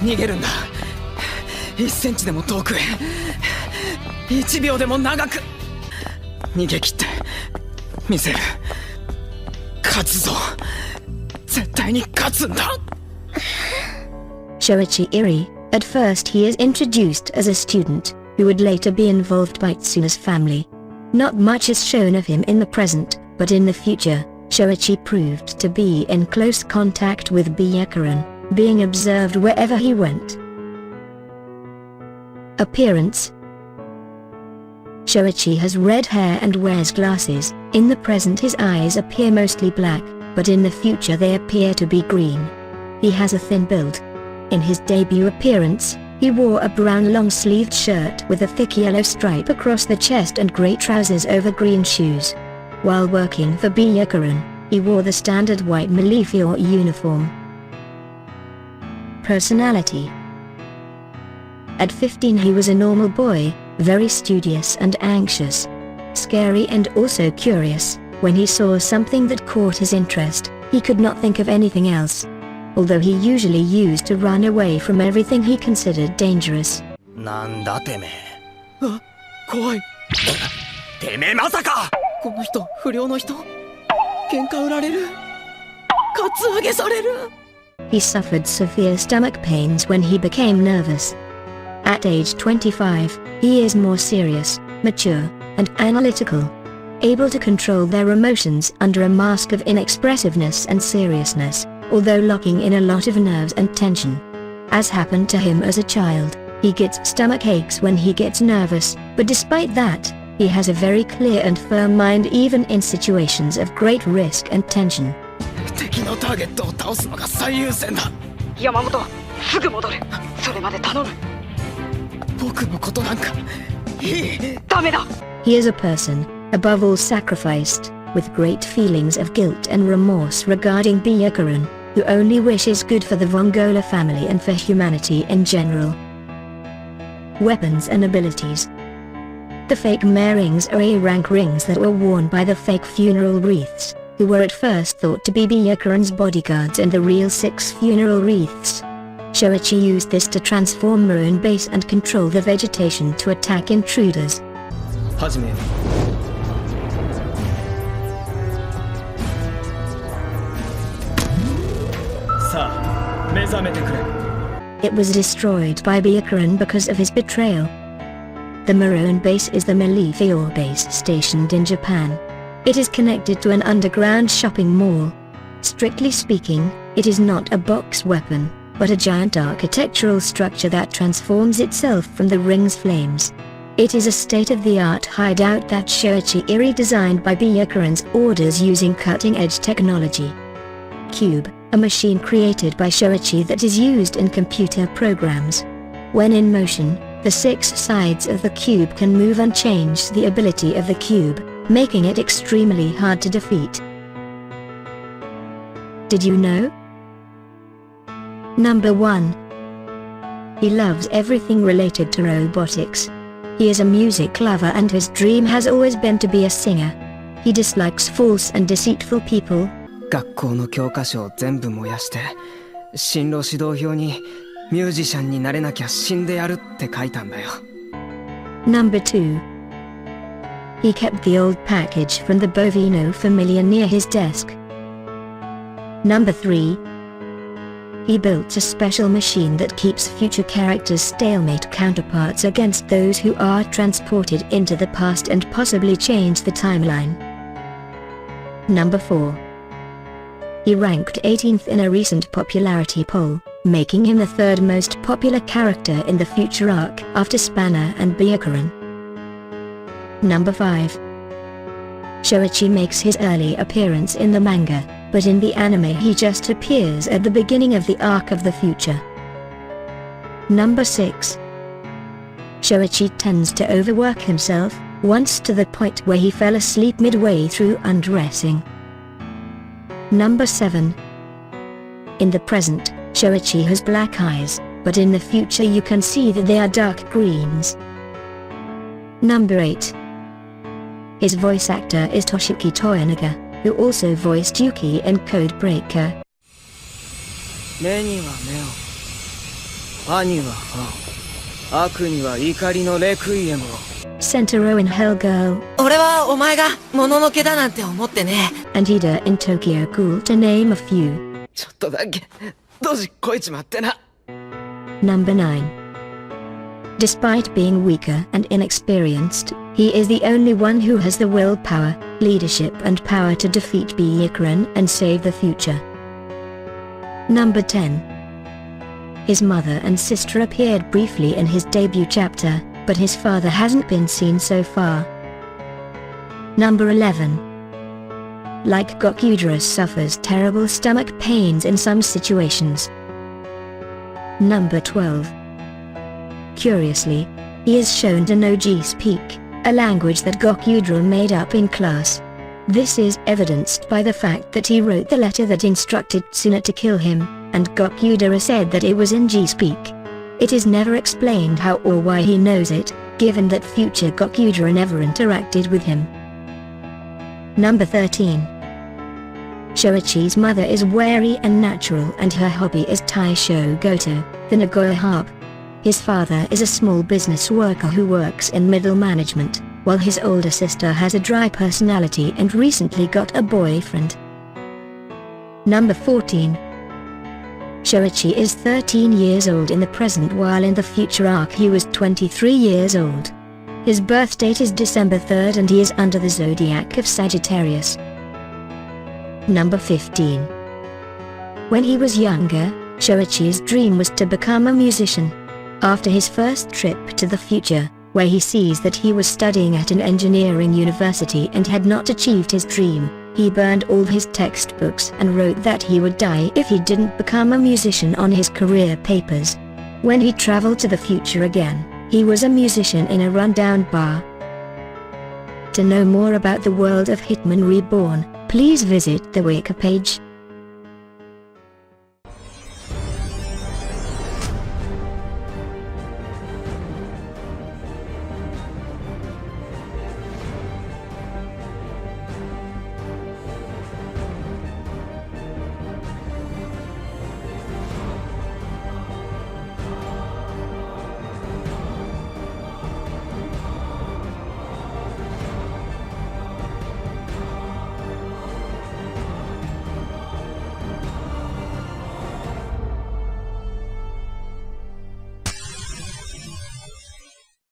逃げるんだ。1センチでも遠くへ、1秒でも長く逃げ切って見せる。勝つぞ。絶対に勝つんだ。Shoichi Iri. At first he is introduced as a student, who would later be involved by Tsuna's family. Not much is shown of him in the present, but in the future, Shoichi proved to be in close contact with Byakuran, being observed wherever he went. Appearance. Shoichi has red hair and wears glasses. In the present his eyes appear mostly black, but in the future they appear to be green. He has a thin build. In his debut appearance, he wore a brown long-sleeved shirt with a thick yellow stripe across the chest and grey trousers over green shoes. While working for Byakuran, he wore the standard white Malefior uniform. Personality. At 15 he was a normal boy, very studious and anxious. Scary and also curious. When he saw something that caught his interest, he could not think of anything else. Although he usually used to run away from everything he considered dangerous. なんだてめえ。あ、怖い。てめえまさか。この人、不良の人。喧嘩売られる。カツアゲされる。He suffered severe stomach pains when he became nervous. At age 25, he is more serious, mature, and analytical. Able to control their emotions under a mask of inexpressiveness and seriousness, although locking in a lot of nerves and tension. As happened to him as a child, he gets stomach aches when he gets nervous, but despite that, he has a very clear and firm mind even in situations of great risk and tension. 敵のターゲットを倒すのが最優先だ。山本、すぐ戻る。それまで頼む。僕のことなんかいい。ダメだ。He is a person, above all sacrificed, with great feelings of guilt and remorse regarding Byakuran, who only wishes good for the Vongola family and for humanity in general. Weapons and abilities. The fake mare rings are A-rank rings that were worn by the fake funeral wreaths, who were at first thought to be Byakuran's bodyguards and the real 6 funeral wreaths. Shoichi used this to transform Maroon Base and control the vegetation to attack intruders. 始めよう。さあ、目覚めてくれ。It was destroyed by Byakuran because of his betrayal. The Maroon Base is the Malefior base stationed in Japan. It is connected to an underground shopping mall. Strictly speaking, it is not a box weapon, but a giant architectural structure that transforms itself from the ring's flames. It is a state-of-the-art hideout that Shoichi Iri designed by Byakuran's orders using cutting-edge technology. Cube, a machine created by Shoichi that is used in computer programs. When in motion, the 6 sides of the cube can move and change the ability of the cube, making it extremely hard to defeat. Did you know? Number 1. He loves everything related to robotics. He is a music lover and his dream has always been to be a singer. He dislikes false and deceitful people. 学校の教科書を全部燃やして、進路指導表にミュージシャンになれなきゃ死んでやるって書いたんだよ。Number 2. He kept the old package from the Bovino familiar near his desk. Number 3. He built a special machine that keeps future characters' stalemate counterparts against those who are transported into the past and possibly change the timeline. Number 4. He ranked 18th in a recent popularity poll, making him the 3rd most popular character in the future arc after Spanner and Byakuran. Number 5. Shoichi makes his early appearance in the manga, but in the anime he just appears at the beginning of the arc of the future. Number 6. Shoichi tends to overwork himself, once to the point where he fell asleep midway through undressing. Number 7. In the present, Shoichi has black eyes, but in the future you can see that they are dark greens. Number 8. His voice actor is Toshiki Toyonaga, who also voiced Yuki in Code Breaker. 目には目を。歯には歯、悪には怒りのレクイエムを。 Sentaro in Hellgirl, 俺はお前がもののけだなんて思ってね。 and Ida in Tokyo Ghoul to name a few. ちょっとだけドジこいちまってな。 Number 9. Despite being weaker and inexperienced, he is the only one who has the willpower, leadership and power to defeat Byakuran and save the future. Number 10. His mother and sister appeared briefly in his debut chapter, but his father hasn't been seen so far. Number 11. Like Gokudra suffers terrible stomach pains in some situations. Number 12. Curiously, he is shown to know G-Speak, a language that Gokudra made up in class. This is evidenced by the fact that he wrote the letter that instructed Tsuna to kill him, and Gokudra said that it was in G-Speak. It is never explained how or why he knows it, given that future Gokudra never interacted with him. Number 13. Shoichi's mother is wary and natural and her hobby is Taisho Goto, the Nagoya harp. His father is a small business worker who works in middle management, while his older sister has a dry personality and recently got a boyfriend. Number 14. Shoichi is 13 years old in the present while in the future arc he was 23 years old. His birth date is December 3rd and he is under the zodiac of Sagittarius. Number 15. When he was younger, Shoichi's dream was to become a musician. After his first trip to the future, where he sees that he was studying at an engineering university and had not achieved his dream, he burned all his textbooks and wrote that he would die if he didn't become a musician on his career papers. When he traveled to the future again, he was a musician in a rundown bar. To know more about the world of Hitman Reborn, please visit the Wikia page.